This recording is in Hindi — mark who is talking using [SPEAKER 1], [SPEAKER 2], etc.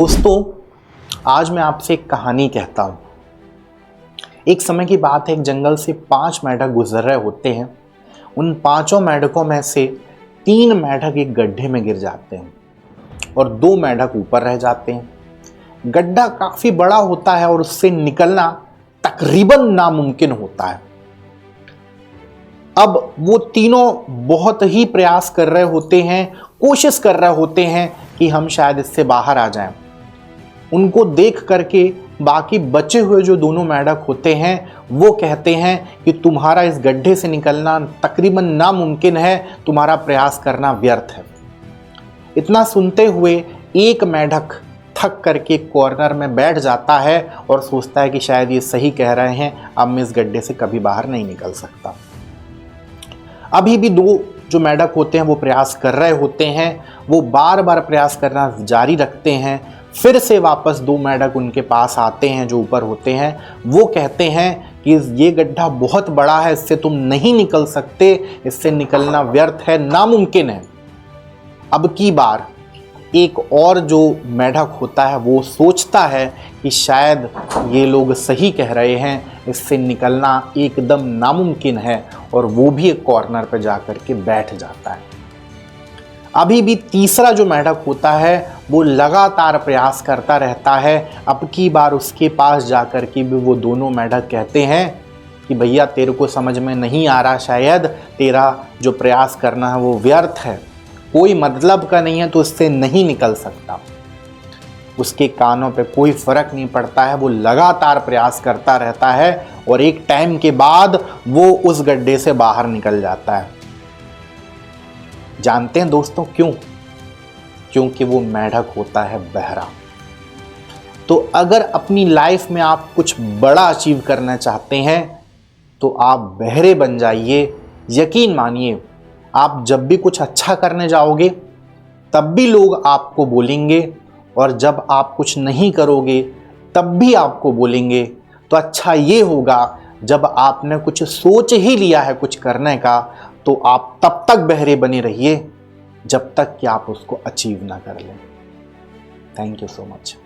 [SPEAKER 1] दोस्तों, आज मैं आपसे एक कहानी कहता हूँ। एक समय की बात है, एक जंगल से 5 मेंढक गुजर रहे होते हैं। उन 5 मेंढकों में से 3 मेंढक एक गड्ढे में गिर जाते हैं और 2 मेंढक ऊपर रह जाते हैं। गड्ढा काफी बड़ा होता है और उससे निकलना तकरीबन नामुमकिन होता है। अब वो तीनों बहुत ही प्रयास कर रहे होते हैं, कोशिश कर रहे होते हैं कि हम शायद इससे बाहर आ जाएं। उनको देख करके बाकी बचे हुए जो दोनों मेंढक होते हैं वो कहते हैं कि तुम्हारा इस गड्ढे से निकलना तकरीबन नामुमकिन है, तुम्हारा प्रयास करना व्यर्थ है। इतना सुनते हुए एक मेंढक थक करके कॉर्नर में बैठ जाता है और सोचता है कि शायद ये सही कह रहे हैं, अब मैं इस गड्ढे से कभी बाहर नहीं निकल सकता। अभी भी 2 जो मेंढक होते हैं वो प्रयास कर रहे होते हैं, वो बार बार प्रयास करना जारी रखते हैं। फिर से वापस 2 मेंढक उनके पास आते हैं जो ऊपर होते हैं। वो कहते हैं कि ये गड्ढा बहुत बड़ा है, इससे तुम नहीं निकल सकते, इससे निकलना व्यर्थ है, नामुमकिन है। अब की बार एक और जो मेंढक होता है वो सोचता है कि शायद ये लोग सही कह रहे हैं, इससे निकलना एकदम नामुमकिन है, और वो भी एक कॉर्नर पर जाकर के बैठ जाता है। अभी भी तीसरा जो मेंढक होता है वो लगातार प्रयास करता रहता है। अब की बार उसके पास जाकर के भी वो दोनों मेंढक कहते हैं कि भैया तेरे को समझ में नहीं आ रहा, शायद तेरा जो प्रयास करना है वो व्यर्थ है, कोई मतलब का नहीं है, तो इससे नहीं निकल सकता। उसके कानों पे कोई फर्क नहीं पड़ता है, वो लगातार प्रयास करता रहता है और एक टाइम के बाद वो उस गड्ढे से बाहर निकल जाता है। जानते हैं दोस्तों क्यों? क्योंकि वो मेंढक होता है बहरा। तो अगर अपनी लाइफ में आप कुछ बड़ा अचीव करना चाहते हैं तो आप बहरे बन जाइए। यकीन मानिए, आप जब भी कुछ अच्छा करने जाओगे तब भी लोग आपको बोलेंगे, और जब आप कुछ नहीं करोगे तब भी आपको बोलेंगे। तो अच्छा ये होगा जब आपने कुछ सोच ही लिया है कुछ करने का, तो आप तब तक बहरे बने रहिए जब तक कि आप उसको अचीव ना कर लें। Thank you so much.